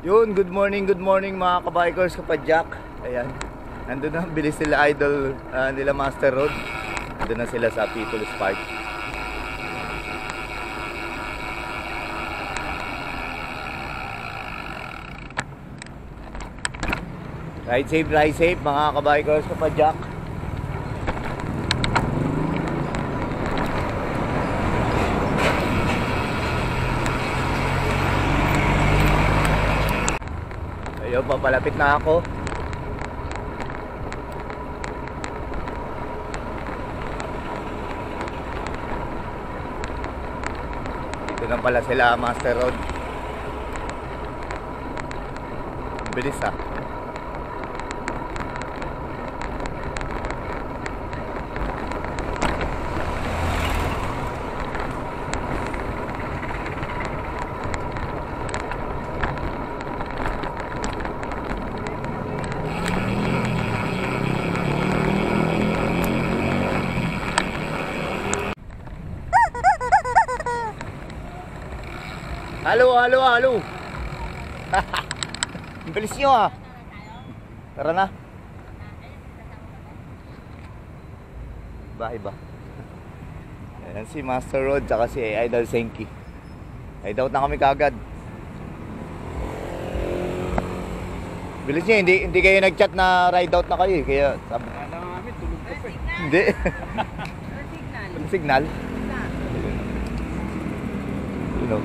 Yun, good morning mga kabikers, kapadyak. Ayan, nandun na, bilis sila idol, nila Master Road. Nandun na sila sa People's Park. Ride safe mga kabikers, kapadyak. Ayun, papalapit na ako. Dito lang pala sila Master Road. Bilis ah. Halo. Ang bilis nyo ah. Tara na. Iba. Ayan si Master Road tsaka si Idol Senki. Ride out na kami kagad. Bilis nyo, hindi kayo nag-chat na ride out na kayo eh. Kaya sabi namin, tulog ka pa eh. Hindi. Signal? You know.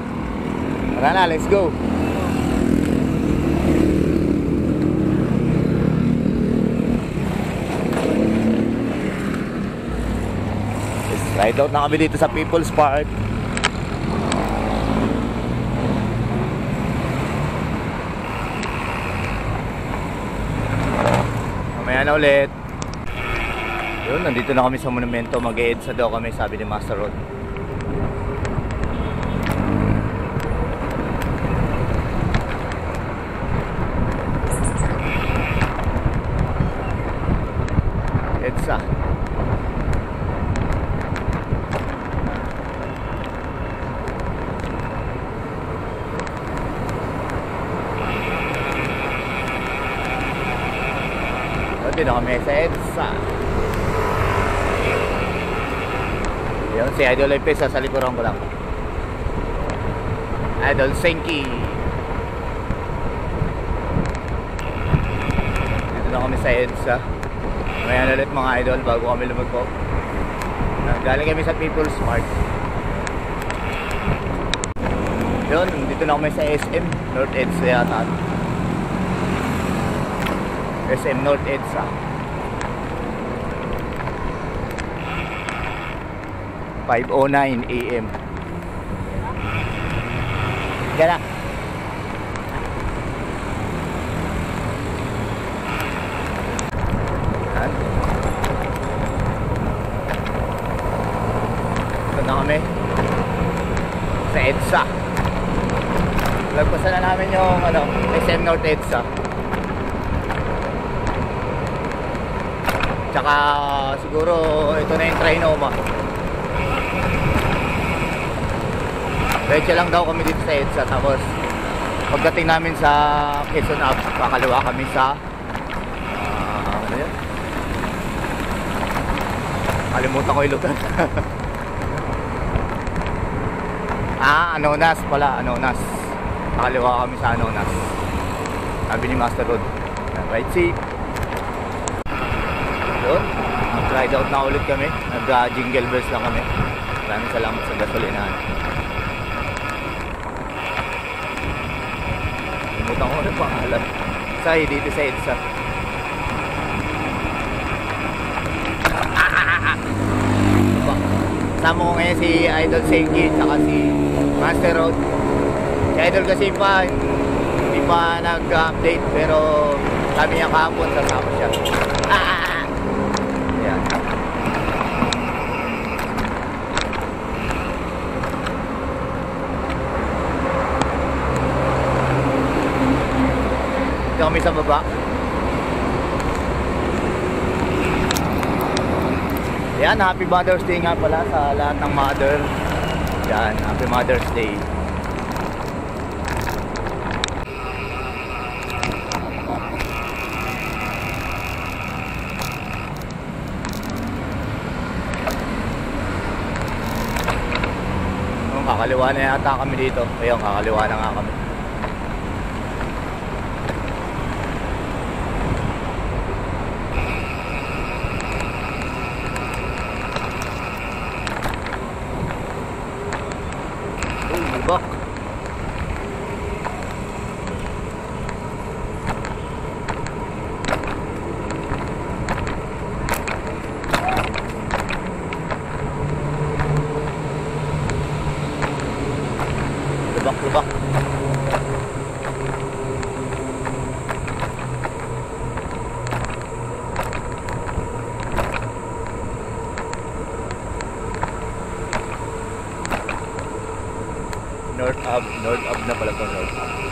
Tara na, let's go. Let's ride out na kami dito sa People's Park. Mamaya na ulit. Yun, nandito na kami sa monumento. Mag-EDSA daw kami, sabi ni Master Road. EDSA. Dito na kami sa EDSA. Yun, si Idol Lopez sa likuran ko lang. Idol Senki. Dito na kami sa EDSA. Mayan ulit mga idol bago kami lumagpo. Galing kami sa People's Park. Yun, dito na kami sa SM North EDSA yata. SM North EDSA. 5:09 AM. Gala. Kami sa EDSA. Lagpasan na namin yung SM North EDSA. Tsaka siguro ito na yung Trinoma. Diretso lang daw kami dito sa EDSA. Tapos pagdating namin sa Quezon Ave, kakaliwa kami sa ano yun? Kalimutan ko yung lugar. Anonas pala, Anonas. Nakaliwa kami sa Anonas. Sabi ni Master Road. Right safe. Yun, mag-ride out na ulit kami. Nag-jingle bells lang kami. Maraming salamat sa gasolinahan. Limutan ko na pangalan. Dito sa EDSA. Kasama ko ngayon si Idol Senki saka si Master Road. Si Idol kasi hindi pa nag-update, pero sabi niya kahapon sasama siya. Ayan. Dito kami sa baba. Yan, Happy Mother's Day nga pala sa lahat ng mother. Yan, Happy Mother's Day. Ayun, kakaliwa na yata kami dito. Ayun, kakaliwa na nga kami. Uy, lubak. Lubak. North Ave na pala to, North Ave.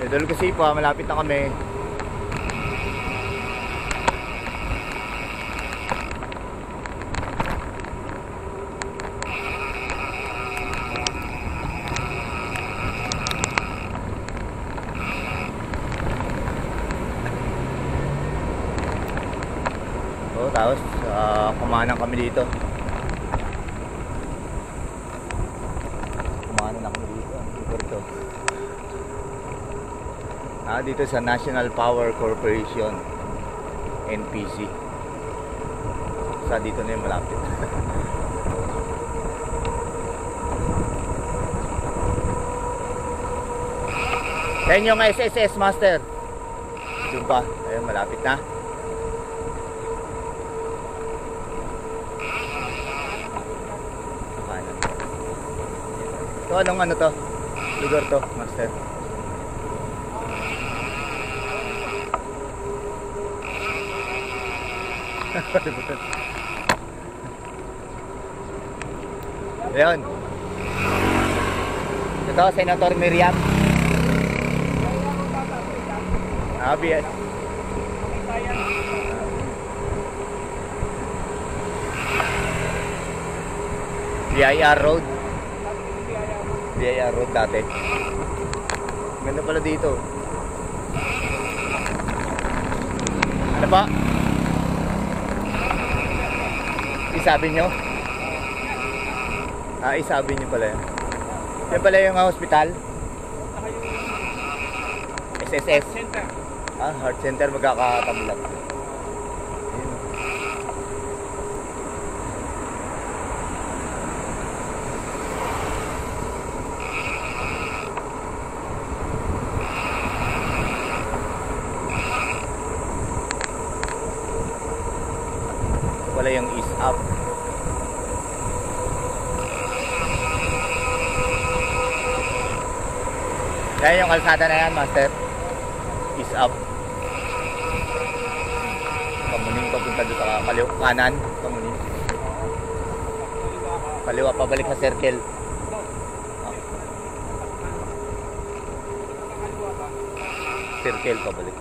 Idol kasi pa, malapit na kami. Tapos kumanan kami dito. Dito sa National Power Corporation, NPC. Sa dito na yung malapit. Yan yung SSS Master. Doon pa. Ayun, malapit na. So, anong ano to? Lugar to, Master? Ayun. Ito, Senator Miriam. BIR Road. BIR Road dati. Ganda pala dito. Ano pa? Isabi nyo? Isabi nyo pala yun. Yan pala yung hospital. SSS. Heart Center, magkakatabulat. Wala yung east up. Kaya yung kalsada na yan, Master. East up. Pamuning papunta doon sa kaliwa, kanan. Pamuning. Kaliwa pabalik sa circle. Circle pabalik.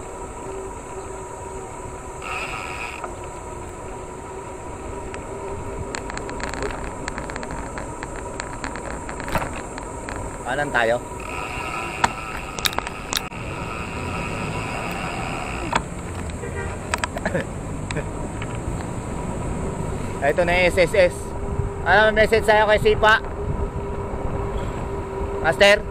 Kanan tayo. Ito na yung SSS. Ano message sa'yo kay Sipa? Master?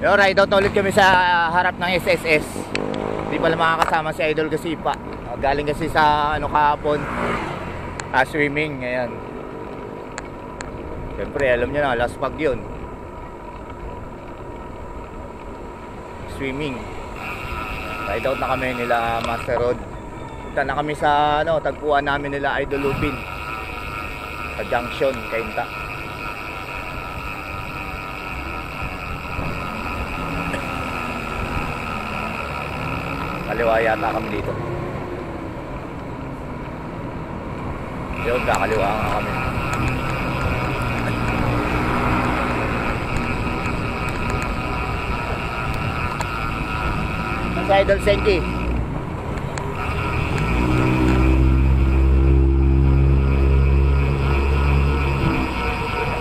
Yo, ride out ulit kami sa harap ng SSS. Hindi pala makakasama si Idol Gasipa. Galing kasi sa ano kahapon, swimming. Ayan. Siyempre alam nyo na, last pag yun. Swimming. Ride out na kami nila Master Rod. Punta na kami sa ano, tagpuan namin nila Idol Lupin sa junction, Kainta. Kaliwa yata kami dito. Yun, kakaliwa nga kami. Si Idol Senki.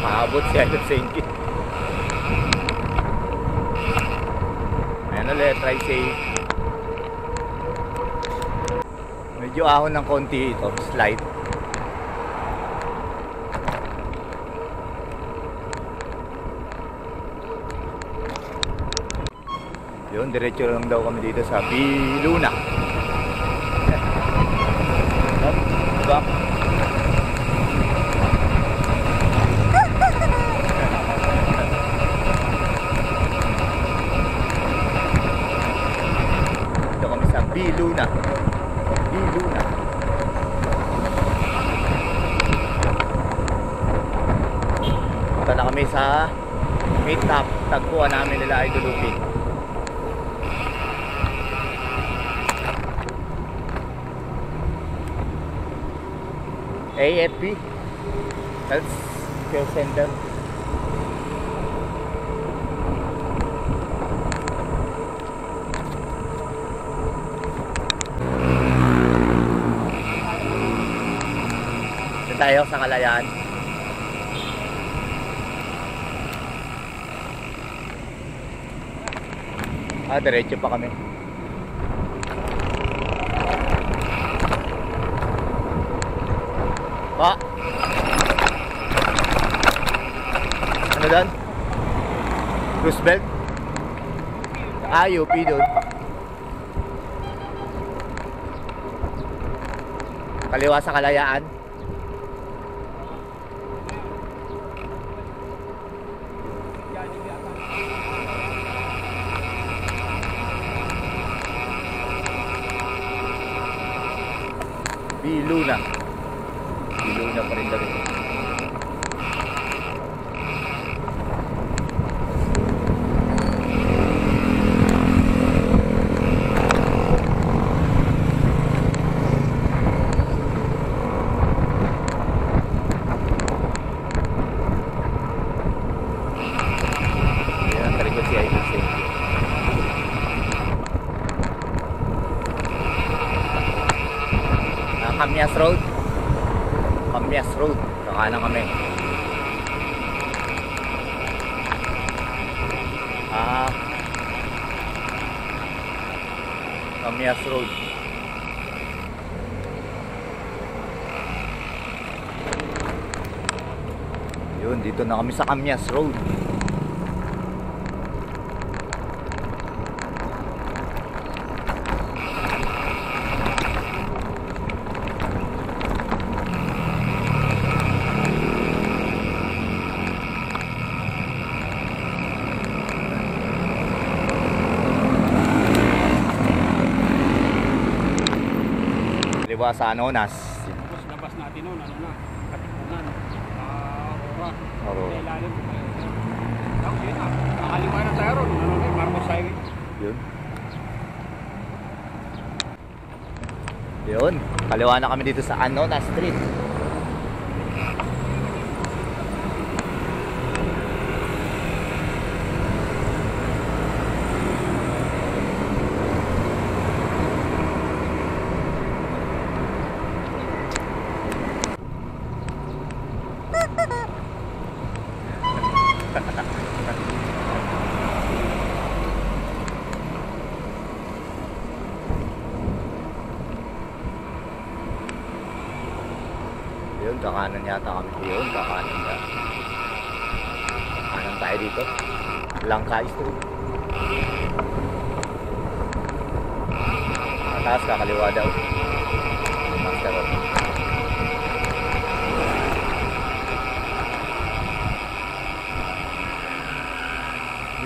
Nakaabot si Idol Senki. Ano ulit, try safe. Medyo ahon ng konti ito, slide. Yun, diretso lang daw kami dito sa Biluna. Diba? Dito kami sa Biluna. Biluna. Punta na kami sa meet-up. Tagpuan namin nila Idol Upin. AFP Health Care Center. Dito tayo sa Kalayaan. Diretso pa kami. Pa. Ano doon? Roosevelt? UP doon. Kaliwa sa Kalayaan. Biluna. Biluna pa rin dali. Yan, talikod si Idol Safety. Kamyas Road. Kamyas Road. Kakanan kami. Kamyas Road. Yun, dito na kami sa Kamyas Road. Kaliwa sa Anonas. Tapos labas natin noon, ano na, Katipunan, Aurora, Aurora. ilalim. Tapos yun na, nakaliwa na tayo ron, ano na, Marcos Highway. Yun. Yun. Kaliwa na kami dito sa Anonas Street. Yun, kakanan yata kami. Yun, kakanan na. Kakanan tayo dito. Langka Street. Mataas, kakaliwa daw. Master Road.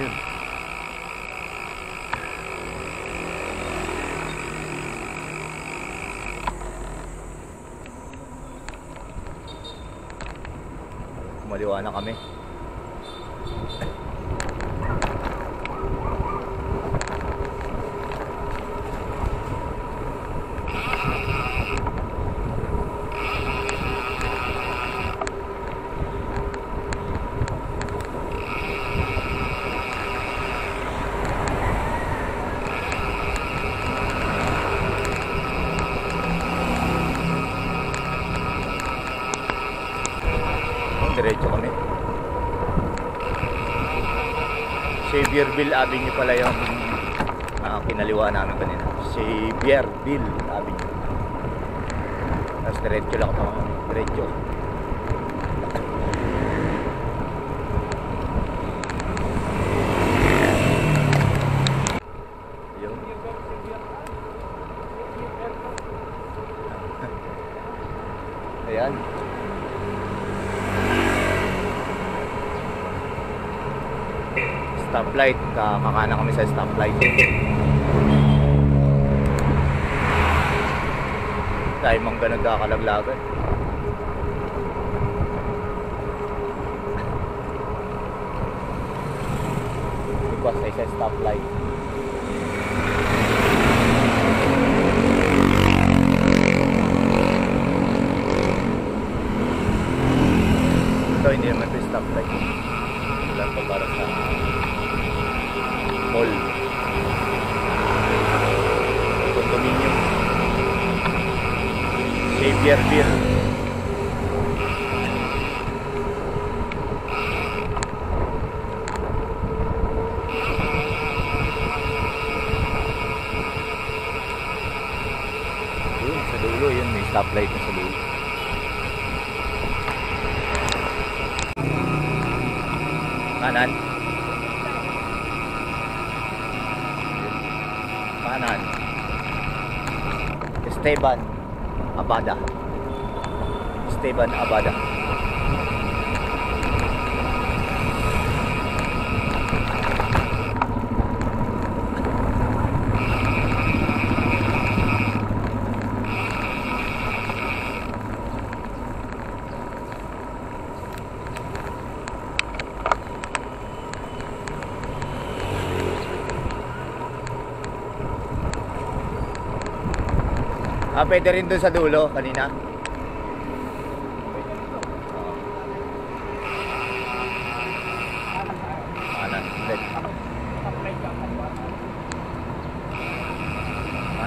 Yun. Kumaliwa na kami. Diretso kami. Xavierville Avenue pala yung kinaliwa namin kanina. Si Bierville, sabi niya. Tapos diretso lang ako. Diretso. Yun. Ayan. Stoplight, kakana kami sa stoplight. Dahil mang ganun kakalaglagan. Because ay sa stoplight. Ito hindi naman ito stoplight. Wala ito para sa mall, condominium, Xavierville. Yun sa dulo, yun may stoplight na sa dulo. Kanan. Kanan. Esteban Abada. Esteban Abada. Pwede rin doon sa dulo kanina.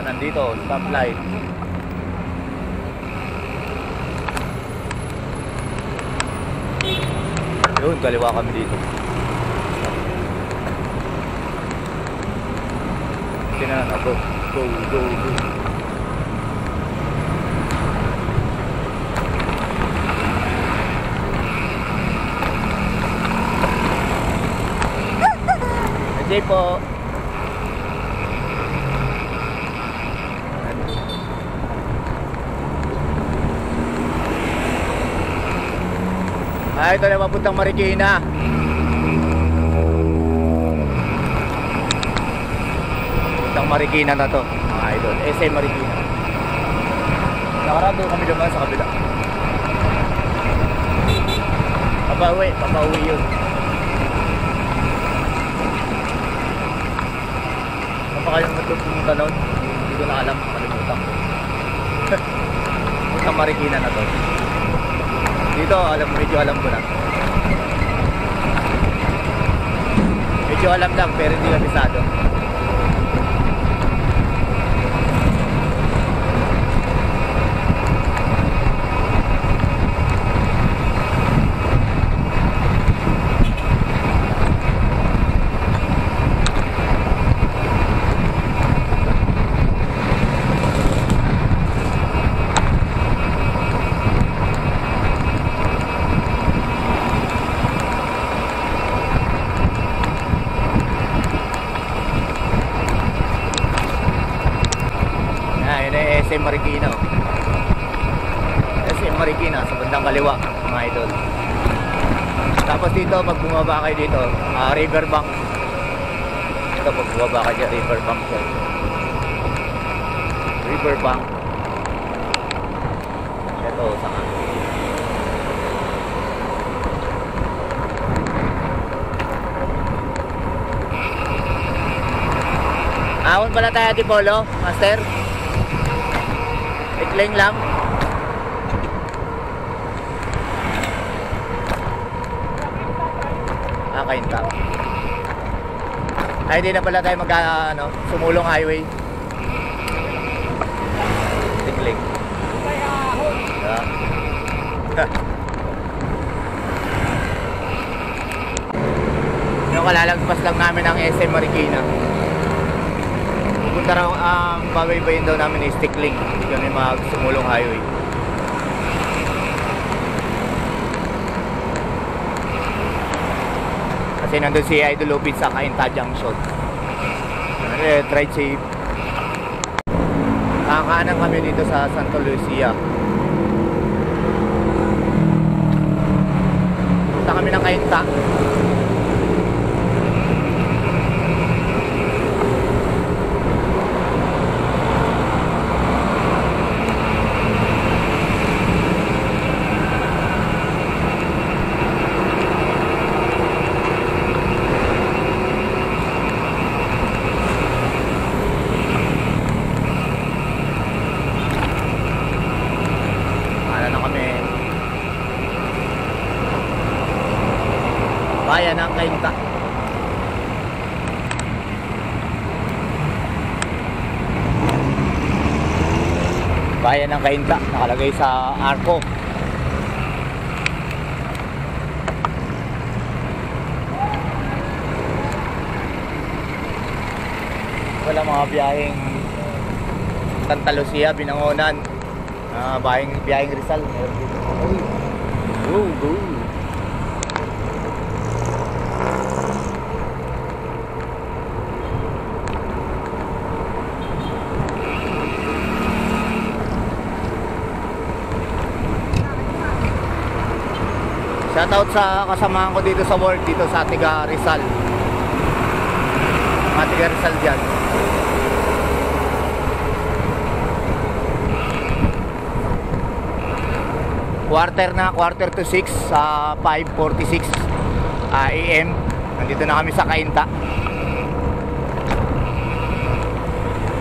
Nandito, stoplight. Yun, kaliwa kami dito. Tingnan na, go. Go, go, go. Ajay po. Ito na papuntang Marikina. Papuntang Marikina na to, mga idol. SM Marikina. Nakarado kami naman sa kabila. Papauwi yun. Ano pa kayo pumunta nun? Hindi ko na alam, kalimutan ko. Papuntang Marikina na to. Dito, medyo alam ko na. Medyo alam lang, pero hindi kabisado. SM Marikina. SM Marikina sa bandang kaliwa, mga idol. Tapos dito, pag bumaba kayo dito, Riverbank. Ito, pag bumaba kayo dyan, Riverbank dyan. Riverbank. Ito, saka. Ahon pala tayo, Tipolo, Master. Ikling lang. Kaintang. Ay, hindi na pala tayo sumulong highway. Ikling. Yeah. Yung kalalagpas lang namin ang SM Marikina. pupunta raw, ang babaybayin daw namin is Tikling. Hindi kami mag-Sumulong Highway. Kasi nandun si Idol Lupin sa Cainta Junction. Ride safe. Kakaanan kami dito sa Santa Lucia. Punta kami ng Cainta. Bayan ng Cainta. Bayan ng Cainta, nakalagay sa Arco. Wala mga biyaheng Santa Lucia, Binangonan, biyaheng Rizal. Shoutout sa kasamahan ko dito sa work, dito sa Tiga Rizal. Mga Tiga Rizal dyan. Quarter to 6 sa 5:46 AM. Nandito na kami sa Cainta.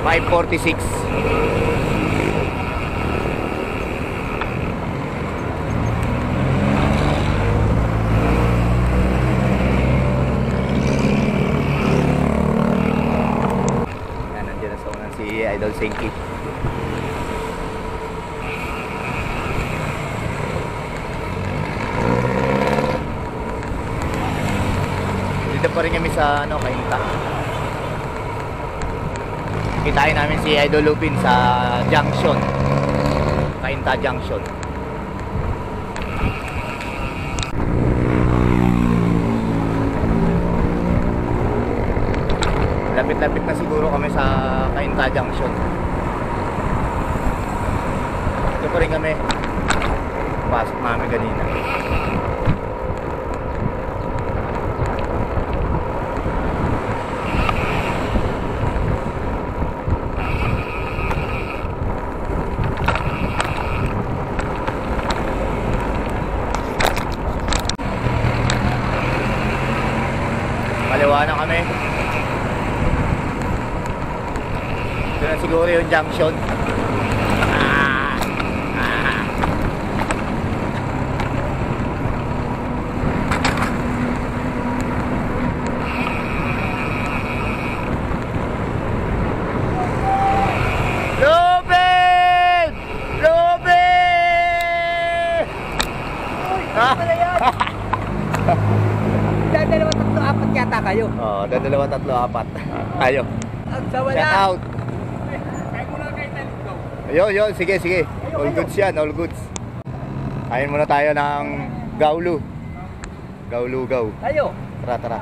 5:46. Idol Senki. Dito pa rin kami sa Cainta. Kitain namin si Idol Lupin sa Junction. Cainta Junction. Lapit-lapit na siguro kami sa Cainta Junction. Ito pa rin kami. Pasok namin kanina. Kaliwa na kami. Ito na siguro yung junction. Lupin! Lupin! Dadalawa, tatlo, apat yata kayo. Oo, dadalawa, tatlo, apat. Tayo. Ang sawa Shout na. out. Yo, sige. All goods yan, all goods. Kain muna tayo ng Gaulu. Gaulugaw. Kayo. Tara.